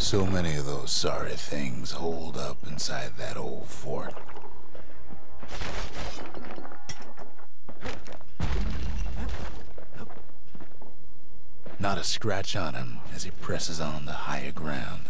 So many of those sorry things holed up inside that old fort. Not a scratch on him as he presses on to higher ground.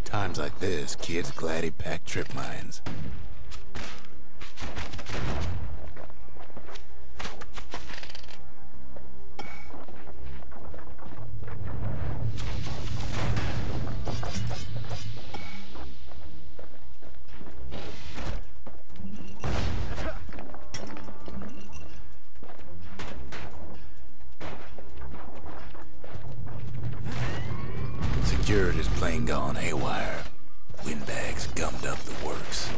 Times like this, kid's glad he packed trip mines. Security's plane gone haywire. Windbags gummed up the works.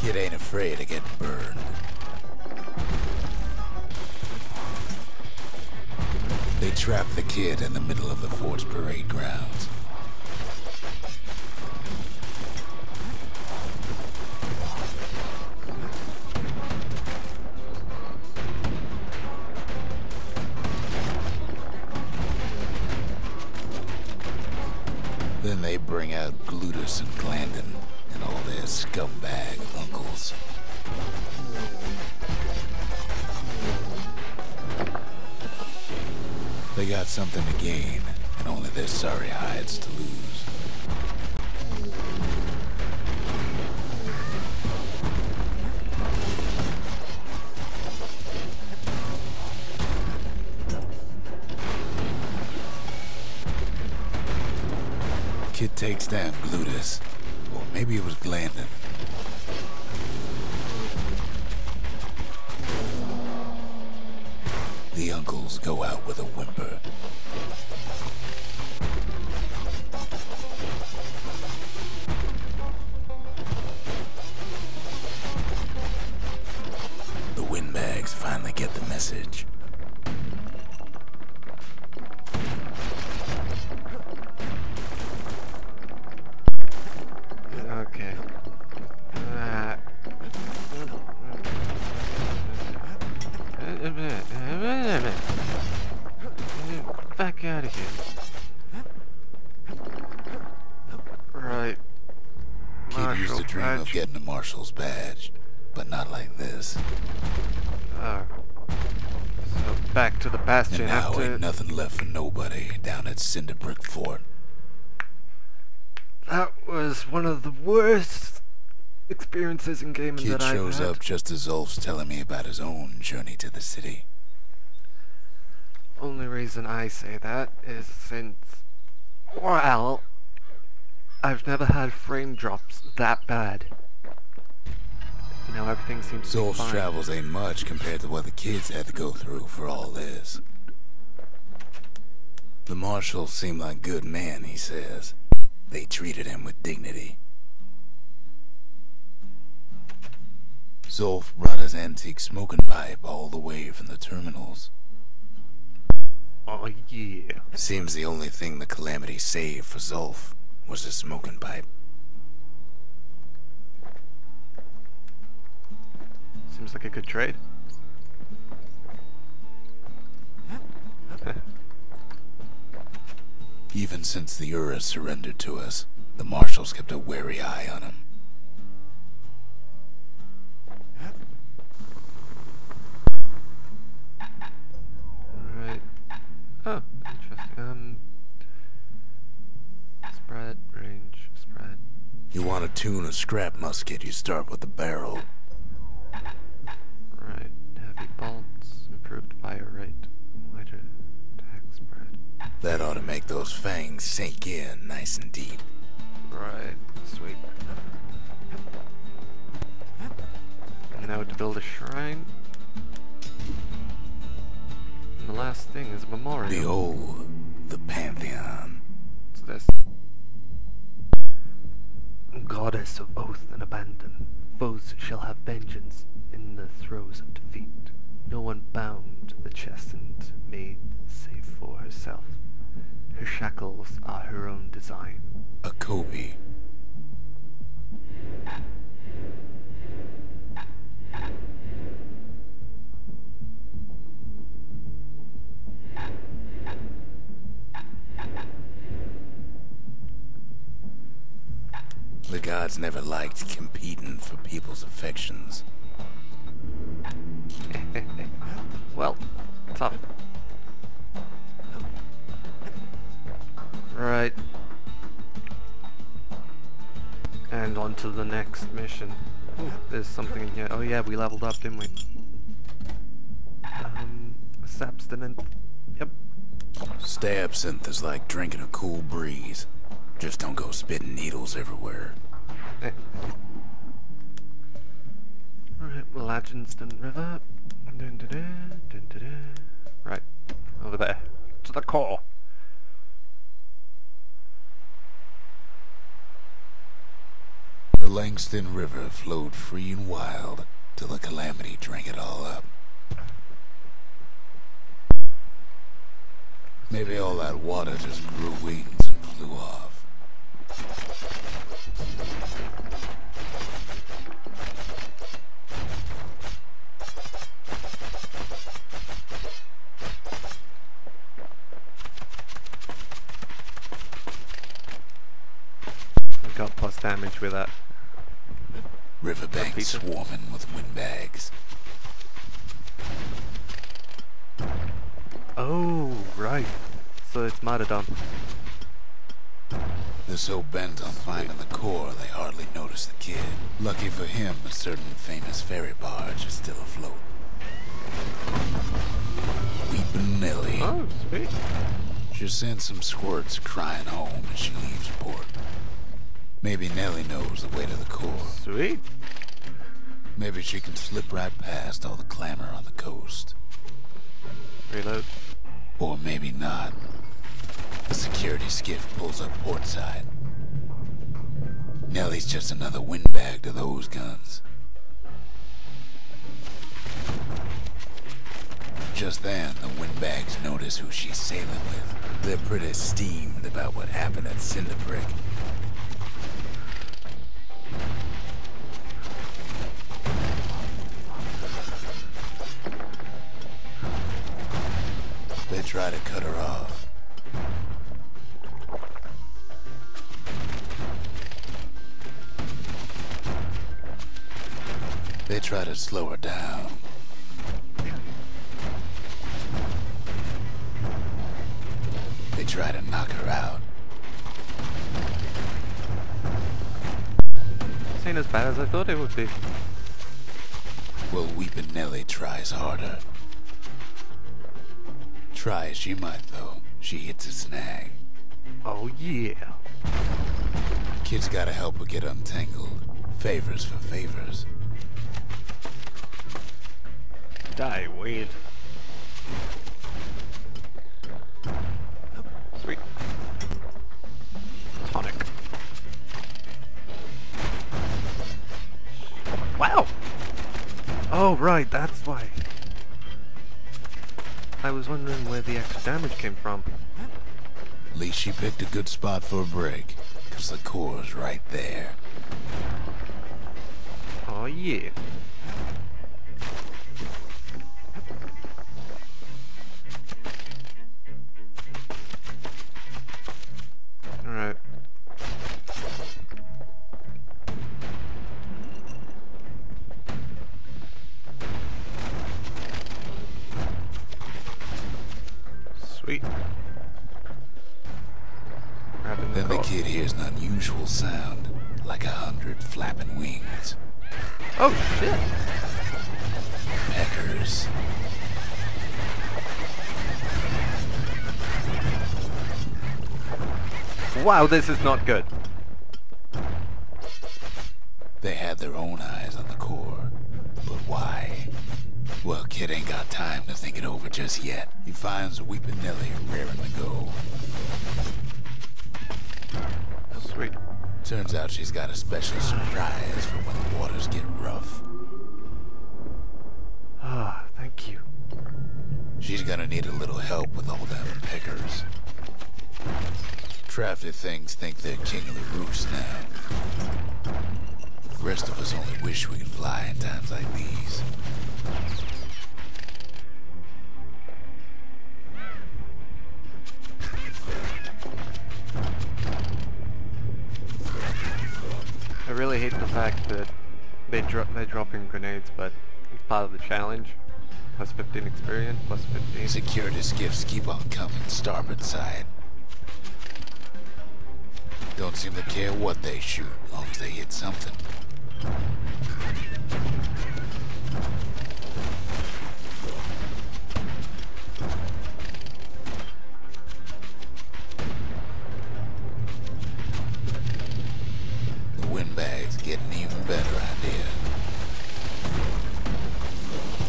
Kid ain't afraid of getting burned. They trapped the kid in the middle of the fort's parade grounds. Then they bring out Glutus and Glandon and all their scumbag uncles. They got something to gain, and only their sorry hides to lose. Kid takes down Glutus, or maybe it was Glandon. The uncles go out with a whimper. The windbags finally get the message. Okay. Back out of here. Right. Kid used to dream of getting a marshal's badge, but not like this. Oh. So back to the Bastion And now after... ain't nothing left for nobody down at Cinderbrick Fort. That was one of the worst experiences in gaming Kid that I've had. shows up just as Ulf's telling me about his own journey to the city. Only reason I say that is since, well, I've never had frame drops that bad. Now everything seems to be Zolf's fine. travels ain't much compared to what the kids had to go through for all this. The marshals seem like good men, he says. They treated him with dignity. Zolf brought his antique smoking pipe all the way from the terminals. Oh yeah. Seems the only thing the Calamity saved for Zolf was his smoking pipe. Seems like a good trade. Even since the Ura surrendered to us, the marshals kept a wary eye on him. Alright. Oh, interesting. Spread, range, spread. You want to tune a scrap musket, you start with the barrel. Right. Heavy bolts, improved fire rate, wider attack spread. That ought to make those fangs sink in nice and deep. Right. Sweet. Now to build a shrine. And the last thing is a memorial. Behold, the Pantheon. What's this? Goddess of oath and abandon, foes shall have vengeance in the throes of defeat. No one bound the chastened maid save for herself. Her shackles are her own design. A Kobe. The gods never liked competing for people's affections. Well, tough. Right. And on to the next mission. Ooh, there's something in here. Oh yeah, we leveled up, didn't we? Abstinent. Yep. Stay absinthe is like drinking a cool breeze. Just don't go spitting needles everywhere. Alright, Laginston River. Dun, dun, dun, dun, dun, dun. Right, over there. To the core. The Langston River flowed free and wild till the Calamity drank it all up. Maybe all that water just grew wings and flew off. We got plus damage with that. Riverbanks swarming with windbags. Oh, right. So it's Martyrdom. They're so bent on finding the core, they hardly notice the kid. Lucky for him, a certain famous ferry barge is still afloat. Weepin' Nellie. Oh, sweet. She sends some squirts crying home as she leaves port. Maybe Nellie knows the way to the core. Sweet. Maybe she can slip right past all the clamor on the coast. Reload. Or maybe not. The security skiff pulls up portside. Nellie's just another windbag to those guns. Just then, the windbags notice who she's sailing with. They're pretty steamed about what happened at Cinderbrick. They try to cut her off. They try to slow her down. They try to knock her out. This ain't as bad as I thought it would be. Well, Weepin' Nellie tries harder. Try as she might, though, she hits a snag. Oh yeah. Kid's gotta help her get untangled. Favors for favors. Die, Wade. Sweet. Tonic. Wow! Oh, right, that's why. I was wondering where the extra damage came from. At least she picked a good spot for a break, 'cause the core's right there. Oh, yeah. Alright. Sweet. Grabbing Then the core. kid hears an unusual sound, like 100 flapping wings. Oh, shit! Peckers. Wow, this is not good. They had their own eyes on the core. But why? Well, kid ain't got time to think it over just yet. He finds Weepin' Nellie raring to go. Sweet. Turns out she's got a special surprise for when the waters get rough. Ah, thank you. She's gonna need a little help with all them pickers. Crafty things think they're king of the roost now. Rest of us only wish we could fly in times like these. I really hate the fact that they're dropping grenades, but it's part of the challenge. Plus 15 experience, plus 15. Security skiffs keep on coming, starboard side. Don't seem to care what they shoot, as long as they hit something. The windbag's getting even better idea.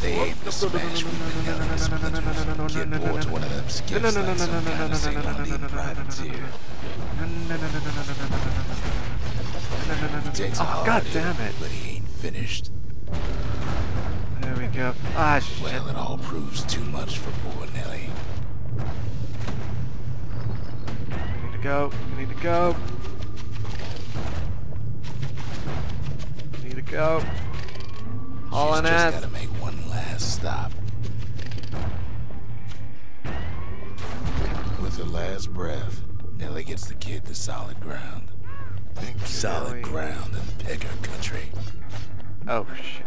They aim to smash Weepin' Nellie to splinters. Get bored to one of them skiffs like some kind of St. Audine privateer. Takes a Oh, hard god hit, damn it. but he ain't finished. There we go. Ah, shit. Well, it all proves too much for poor Nellie. We need to go. We need to go. We need to go. Hauling She's just ass. gotta make one last stop. With her last breath, Nellie gets the kid to solid ground. Thank you, Solid Nelly. ground in Pecker country. Oh, shit.